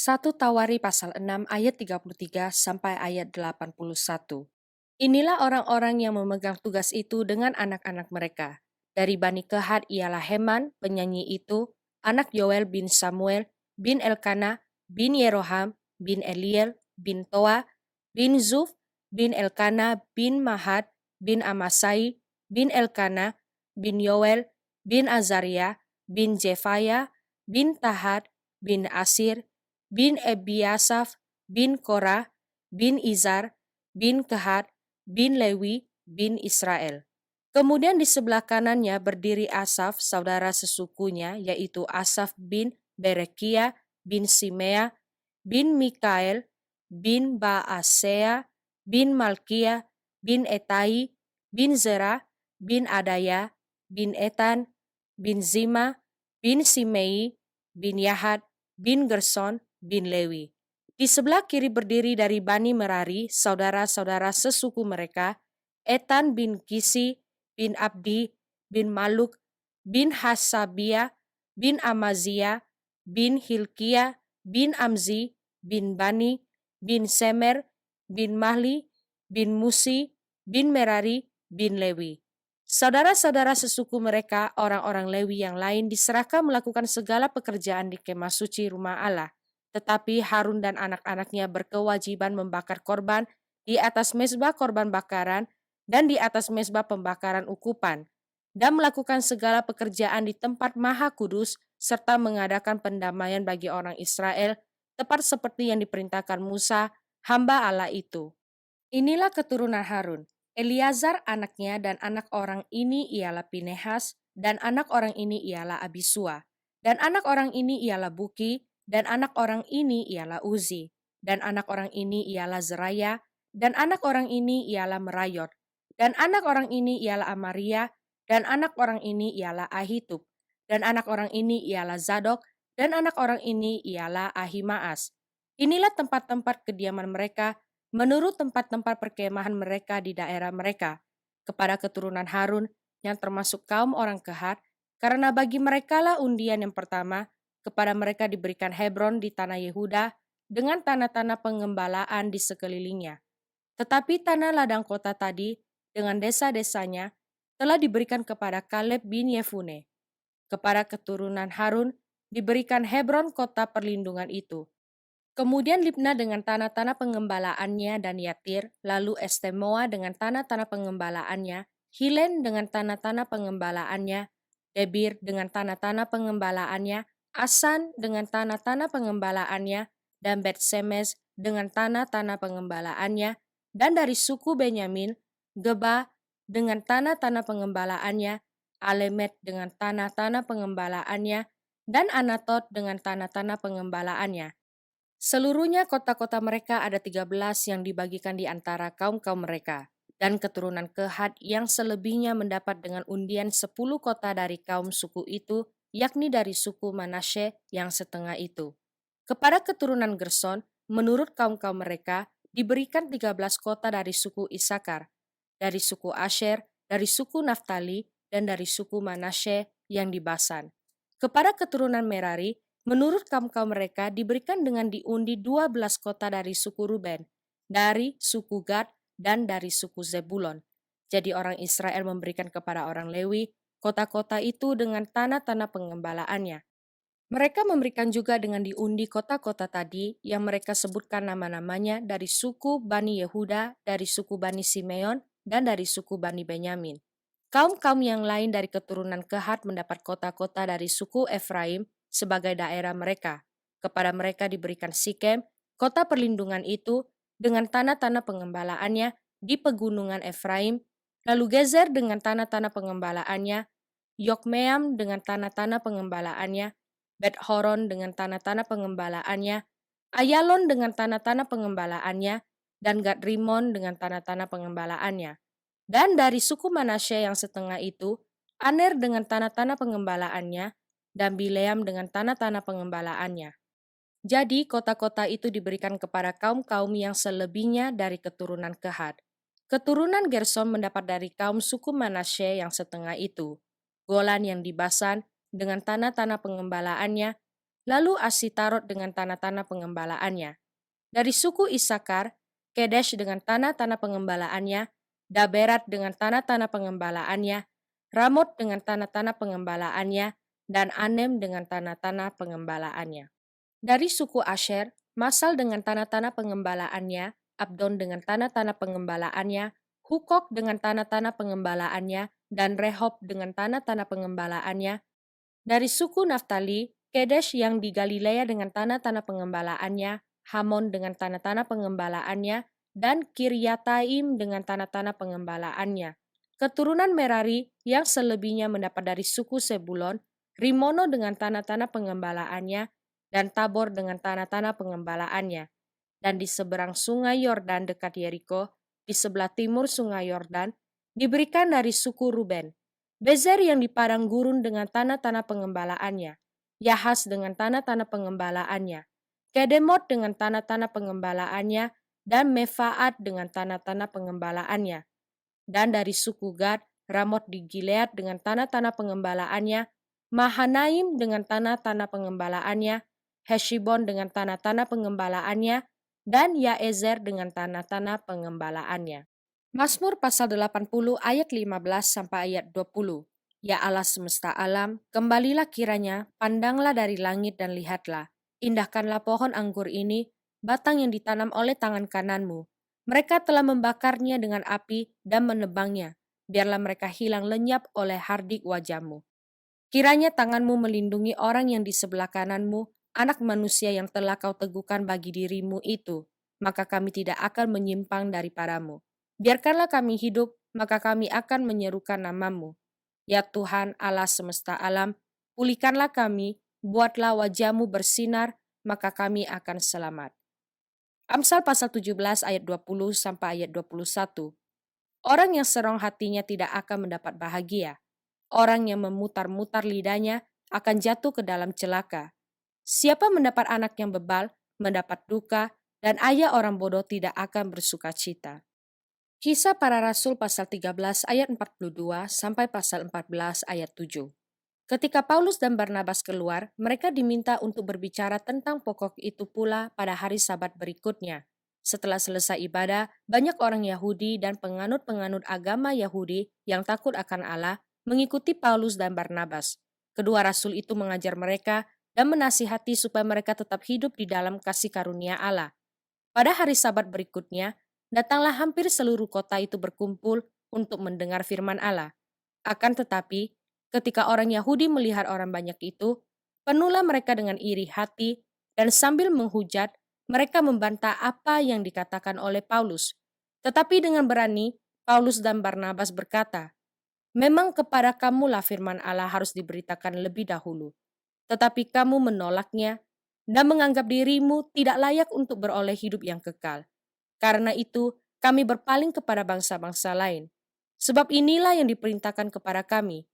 1 Tawari pasal 6 ayat 33 sampai ayat 81. Inilah orang-orang yang memegang tugas itu dengan anak-anak mereka. Dari Bani Kehat ialah Heman, penyanyi itu, anak Yoel bin Samuel, bin Elkana, bin Yeroham, bin Eliel, bin Toa, bin Zuf, bin Elkana, bin Mahat, bin Amasai, bin Elkana, bin Yoel, bin Azaria, bin Jefaya, bin Tahat, bin Asir, bin Ebiasaf, bin Korah, bin Izar, bin Kehat, bin Lewi, bin Israel. Kemudian di sebelah kanannya berdiri Asaf, saudara sesukunya, yaitu Asaf bin Berekia, bin Simea, bin Mikael, bin Baasea, bin Malkia, bin Etai, bin Zerah, bin Adaya, bin Etan, bin Zima, bin Simei, bin Yahat, bin Gerson, bin Lewi. Di sebelah kiri berdiri dari Bani Merari, saudara-saudara sesuku mereka, Etan bin Kisi, bin Abdi, bin Maluk, bin Hasabia, bin Amazia, bin Hilkia, bin Amzi, bin Bani, bin Semer, bin Mahli, bin Musi, bin Merari, bin Lewi. Saudara-saudara sesuku mereka, orang-orang Lewi yang lain diserahkan melakukan segala pekerjaan di kemah suci rumah Allah. Tetapi Harun dan anak-anaknya berkewajiban membakar korban di atas mezbah korban bakaran dan di atas mezbah pembakaran ukupan, dan melakukan segala pekerjaan di tempat maha kudus, serta mengadakan pendamaian bagi orang Israel, tepat seperti yang diperintahkan Musa, hamba Allah itu. Inilah keturunan Harun. Eliazar anaknya dan anak orang ini ialah Pinehas, dan anak orang ini ialah Abisua, dan anak orang ini ialah Buki, dan anak orang ini ialah Uzi, dan anak orang ini ialah Zeraya, dan anak orang ini ialah Merayot, dan anak orang ini ialah Amaria, dan anak orang ini ialah Ahitub, dan anak orang ini ialah Zadok, dan anak orang ini ialah Ahimaas. Inilah tempat-tempat kediaman mereka menurut tempat-tempat perkemahan mereka di daerah mereka, kepada keturunan Harun yang termasuk kaum orang Kehat, karena bagi merekalah undian yang pertama, kepada mereka diberikan Hebron di tanah Yehuda dengan tanah-tanah pengembalaan di sekelilingnya. Tetapi tanah ladang kota tadi dengan desa-desanya telah diberikan kepada Kaleb bin Yefune. Kepada keturunan Harun diberikan Hebron kota perlindungan itu. Kemudian Libna dengan tanah-tanah pengembalaannya dan Yatir, lalu Estemoa dengan tanah-tanah pengembalaannya, Hilen dengan tanah-tanah pengembalaannya, Debir dengan tanah-tanah pengembalaannya, Asan dengan tanah-tanah pengembalaannya, dan Bet-Semes dengan tanah-tanah pengembalaannya, dan dari suku Benyamin, Geba dengan tanah-tanah pengembalaannya, Alemet dengan tanah-tanah pengembalaannya, dan Anatot dengan tanah-tanah pengembalaannya. Seluruhnya kota-kota mereka ada 13 yang dibagikan di antara kaum-kaum mereka, dan keturunan Kehat yang selebihnya mendapat dengan undian 10 kota dari kaum suku itu, yakni dari suku Manasye yang setengah itu. Kepada keturunan Gerson, menurut kaum-kaum mereka, diberikan 13 kota dari suku Isakar, dari suku Asher, dari suku Naftali, dan dari suku Manasye yang di Basan. Kepada keturunan Merari, menurut kaum-kaum mereka diberikan dengan diundi 12 kota dari suku Ruben, dari suku Gad, dan dari suku Zebulon. Jadi orang Israel memberikan kepada orang Lewi kota-kota itu dengan tanah-tanah pengembalaannya. Mereka memberikan juga dengan diundi kota-kota tadi yang mereka sebutkan nama-namanya dari suku Bani Yehuda, dari suku Bani Simeon, dan dari suku Bani Benyamin. Kaum-kaum yang lain dari keturunan Kehat mendapat kota-kota dari suku Efraim sebagai daerah mereka. Kepada mereka diberikan Sikem, kota perlindungan itu, dengan tanah-tanah pengembalaannya di pegunungan Efraim, lalu Gezer dengan tanah-tanah pengembalaannya, Yokmeam dengan tanah-tanah pengembalaannya, Bet-Horon dengan tanah-tanah pengembalaannya, Ayalon dengan tanah-tanah pengembalaannya, dan Gad-Rimon dengan tanah-tanah pengembalaannya. Dan dari suku Manasye yang setengah itu, Aner dengan tanah-tanah pengembalaannya, dan Bileam dengan tanah-tanah pengembalaannya. Jadi kota-kota itu diberikan kepada kaum-kaum yang selebihnya dari keturunan Kehat. Keturunan Gerson mendapat dari kaum suku Manasye yang setengah itu, Golan yang di Basan dengan tanah-tanah pengembalaannya, lalu Asitarot dengan tanah-tanah pengembalaannya. Dari suku Isakar, Kedesh dengan tanah-tanah pengembalaannya, Daberat dengan tanah-tanah pengembalaannya, Ramot dengan tanah-tanah pengembalaannya, dan Anem dengan tanah-tanah pengembalaannya. Dari suku Asher, Masal dengan tanah-tanah pengembalaannya, Abdon dengan tanah-tanah pengembalaannya, Hukok dengan tanah-tanah pengembalaannya, dan Rehob dengan tanah-tanah pengembalaannya. Dari suku Naftali, Kedesh yang di Galilea dengan tanah-tanah pengembalaannya, Hamon dengan tanah-tanah pengembalaannya, dan Kiryataim dengan tanah-tanah pengembalaannya. Keturunan Merari yang selebihnya mendapat dari suku Sebulon, Rimono dengan tanah-tanah pengembalaannya, dan Tabor dengan tanah-tanah pengembalaannya. Dan di seberang sungai Yordan dekat Yeriko, di sebelah timur sungai Yordan, diberikan dari suku Ruben, Bezer yang di padang gurun dengan tanah-tanah pengembalaannya, Yahas dengan tanah-tanah pengembalaannya, Kedemot dengan tanah-tanah pengembalaannya, dan Mefaat dengan tanah-tanah pengembalaannya. Dan dari suku Gad, Ramot di Gilead dengan tanah-tanah pengembalaannya, Mahanaim dengan tanah-tanah pengembalaannya, Heshibon dengan tanah-tanah pengembalaannya, dan Yaezer dengan tanah-tanah pengembalaannya. Mazmur pasal 80 ayat 15 sampai ayat 20. Ya Allah semesta alam, kembalilah kiranya, pandanglah dari langit dan lihatlah. Indahkanlah pohon anggur ini, batang yang ditanam oleh tangan kananmu. Mereka telah membakarnya dengan api dan menebangnya. Biarlah mereka hilang lenyap oleh hardik wajahmu. Kiranya tanganmu melindungi orang yang di sebelah kananmu, anak manusia yang telah kau teguhkan bagi dirimu itu, maka kami tidak akan menyimpang daripadamu. Biarkanlah kami hidup, maka kami akan menyerukan namamu. Ya Tuhan Allah semesta alam, pulihkanlah kami, buatlah wajahmu bersinar, maka kami akan selamat. Amsal pasal 17 ayat 20 sampai ayat 21. Orang yang serong hatinya tidak akan mendapat bahagia. Orang yang memutar-mutar lidahnya akan jatuh ke dalam celaka. Siapa mendapat anak yang bebal, mendapat duka, dan ayah orang bodoh tidak akan bersuka cita. Kisah para Rasul pasal 13 ayat 42 sampai pasal 14 ayat 7. Ketika Paulus dan Barnabas keluar, mereka diminta untuk berbicara tentang pokok itu pula pada hari Sabat berikutnya. Setelah selesai ibadah, banyak orang Yahudi dan penganut-penganut agama Yahudi yang takut akan Allah mengikuti Paulus dan Barnabas. Kedua rasul itu mengajar mereka dan menasihati supaya mereka tetap hidup di dalam kasih karunia Allah. Pada hari Sabat berikutnya, datanglah hampir seluruh kota itu berkumpul untuk mendengar firman Allah. Akan tetapi, ketika orang Yahudi melihat orang banyak itu, penuhlah mereka dengan iri hati, dan sambil menghujat, mereka membantah apa yang dikatakan oleh Paulus. Tetapi dengan berani, Paulus dan Barnabas berkata, "Memang kepada kamulah firman Allah harus diberitakan lebih dahulu, tetapi kamu menolaknya dan menganggap dirimu tidak layak untuk beroleh hidup yang kekal. Karena itu, kami berpaling kepada bangsa-bangsa lain. Sebab inilah yang diperintahkan kepada kami.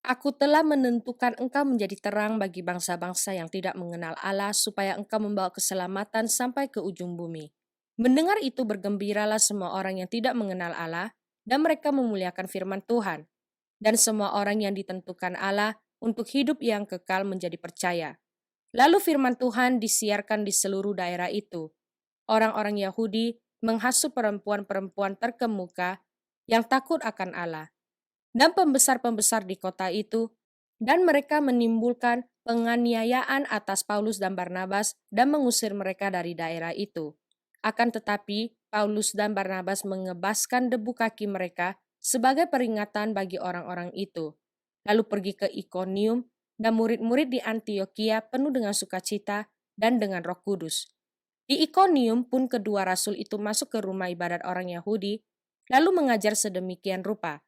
Aku telah menentukan engkau menjadi terang bagi bangsa-bangsa yang tidak mengenal Allah supaya engkau membawa keselamatan sampai ke ujung bumi." Mendengar itu bergembiralah semua orang yang tidak mengenal Allah dan mereka memuliakan firman Tuhan. Dan semua orang yang ditentukan Allah untuk hidup yang kekal menjadi percaya. Lalu firman Tuhan disiarkan di seluruh daerah itu. Orang-orang Yahudi menghasut perempuan-perempuan terkemuka yang takut akan Allah dan pembesar-pembesar di kota itu, dan mereka menimbulkan penganiayaan atas Paulus dan Barnabas dan mengusir mereka dari daerah itu. Akan tetapi, Paulus dan Barnabas mengebaskan debu kaki mereka sebagai peringatan bagi orang-orang itu. Lalu pergi ke Ikonium, dan murid-murid di Antioquia penuh dengan sukacita dan dengan Roh Kudus. Di Ikonium pun kedua rasul itu masuk ke rumah ibadat orang Yahudi, lalu mengajar sedemikian rupa,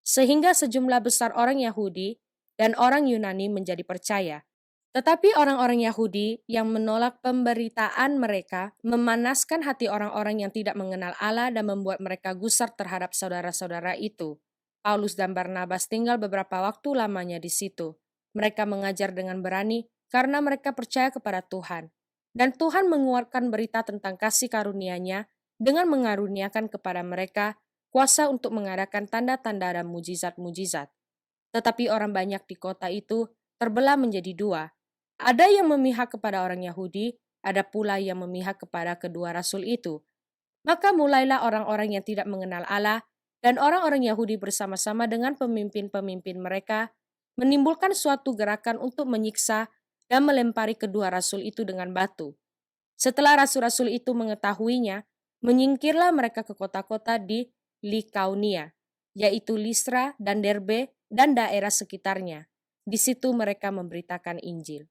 sehingga sejumlah besar orang Yahudi dan orang Yunani menjadi percaya. Tetapi orang-orang Yahudi yang menolak pemberitaan mereka memanaskan hati orang-orang yang tidak mengenal Allah dan membuat mereka gusar terhadap saudara-saudara itu. Paulus dan Barnabas tinggal beberapa waktu lamanya di situ. Mereka mengajar dengan berani karena mereka percaya kepada Tuhan. Dan Tuhan mengeluarkan berita tentang kasih karunia-Nya dengan mengaruniakan kepada mereka kuasa untuk mengadakan tanda-tanda dan mujizat-mujizat. Tetapi orang banyak di kota itu terbelah menjadi dua. Ada yang memihak kepada orang Yahudi, ada pula yang memihak kepada kedua rasul itu. Maka mulailah orang-orang yang tidak mengenal Allah dan orang-orang Yahudi bersama-sama dengan pemimpin-pemimpin mereka menimbulkan suatu gerakan untuk menyiksa dan melempari kedua rasul itu dengan batu. Setelah rasul-rasul itu mengetahuinya, menyingkirlah mereka ke kota-kota di Likaunia, yaitu Listra dan Derbe dan daerah sekitarnya. Di situ mereka memberitakan Injil.